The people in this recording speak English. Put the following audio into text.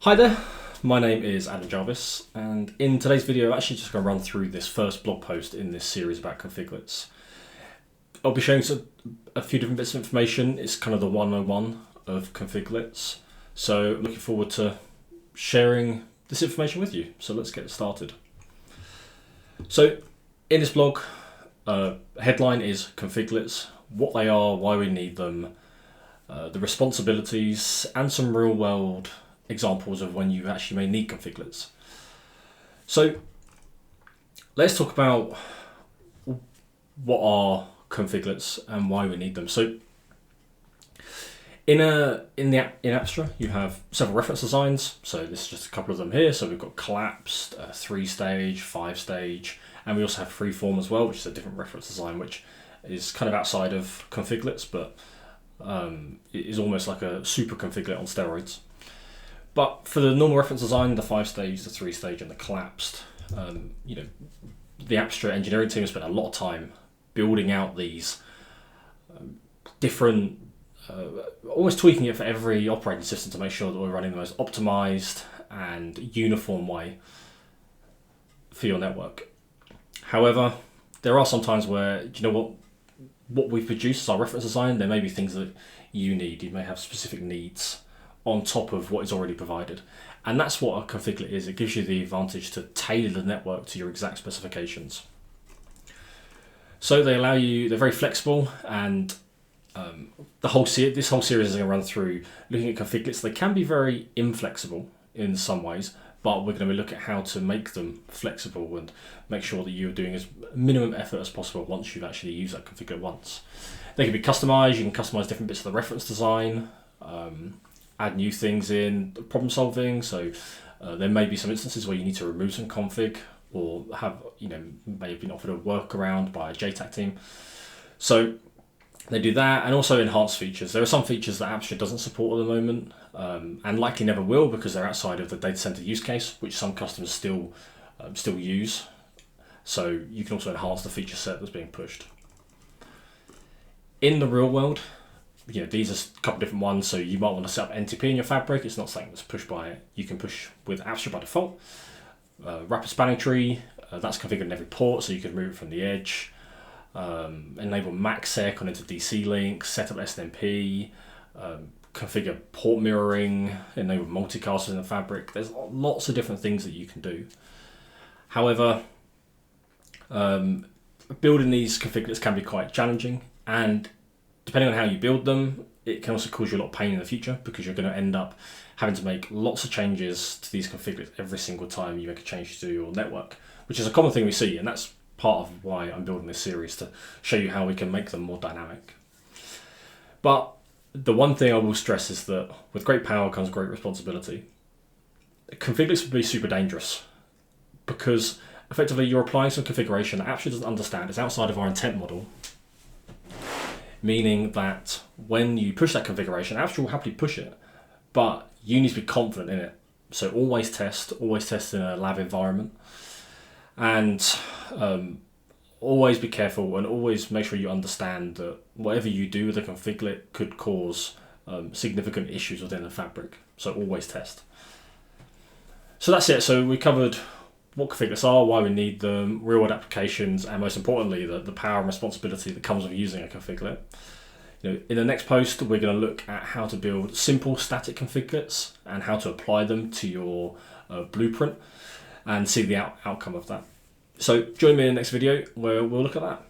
Hi there, my name is Adam Jarvis, and in today's video I'm actually just going to run through this first blog post in this series about Configlets. I'll be showing a few different bits of information. It's kind of the 101 of Configlets, so I'm looking forward to sharing this information with you. So let's get started. So in this blog, headline is Configlets, what they are, why we need them, the responsibilities, and some real world examples of when you actually may need Configlets. So let's talk about what are Configlets and why we need them. So in Apstra you have several reference designs. So this is just a couple of them here. So we've got collapsed, 3-stage, 5-stage, and we also have freeform as well, which is a different reference design, which is kind of outside of Configlets, but it is almost like a super Configlet on steroids. But for the normal reference design, the 5-stage, the 3-stage, and the collapsed, the Apstra engineering team has spent a lot of time building out these different, almost tweaking it for every operating system to make sure that we're running the most optimized and uniform way for your network. However, there are some times where, what we've produced as our reference design, there may be things that you need. You may have specific needs on top of what is already provided. And that's what a configlet is. It gives you the advantage to tailor the network to your exact specifications. So they allow you, they're very flexible, and this whole series is going to run through looking at configlets. They can be very inflexible in some ways, but we're going to look at how to make them flexible and make sure that you're doing as minimum effort as possible once you've actually used that configlet once. They can be customized. You can customize different bits of the reference design, add new things in, problem solving. So there may be some instances where you need to remove some config, or may have been offered a workaround by a JTAC team. So they do that, and also enhanced features. There are some features that Apstra doesn't support at the moment, and likely never will, because they're outside of the data center use case, which some customers still use. So you can also enhance the feature set that's being pushed. In the real world, these are a couple of different ones. So you might want to set up NTP in your fabric. It's not something that's pushed by, you can push with Apstra by default. Rapid spanning tree, that's configured in every port, so you can remove it from the edge. Enable MACsec on into DC links, set up SNMP, configure port mirroring, enable multicasters in the fabric. There's lots of different things that you can do. However, building these configlets can be quite challenging, and depending on how you build them, it can also cause you a lot of pain in the future, because you're going to end up having to make lots of changes to these configlets every single time you make a change to your network, which is a common thing we see, and that's part of why I'm building this series, to show you how we can make them more dynamic. But the one thing I will stress is that with great power comes great responsibility. Configlets would be super dangerous, because effectively you're applying some configuration that Apstra doesn't understand. It's outside of our intent model, meaning that when you push that configuration, Apstra will happily push it, but you need to be confident in it. So always test in a lab environment, and always be careful, and always make sure you understand that whatever you do with a configlet could cause significant issues within the fabric. So always test. So that's it. So we covered what configlets are, why we need them, real world applications, and most importantly, the power and responsibility that comes with using a configlet. In the next post, we're going to look at how to build simple static configlets and how to apply them to your blueprint and see the outcome of that. So join me in the next video where we'll look at that.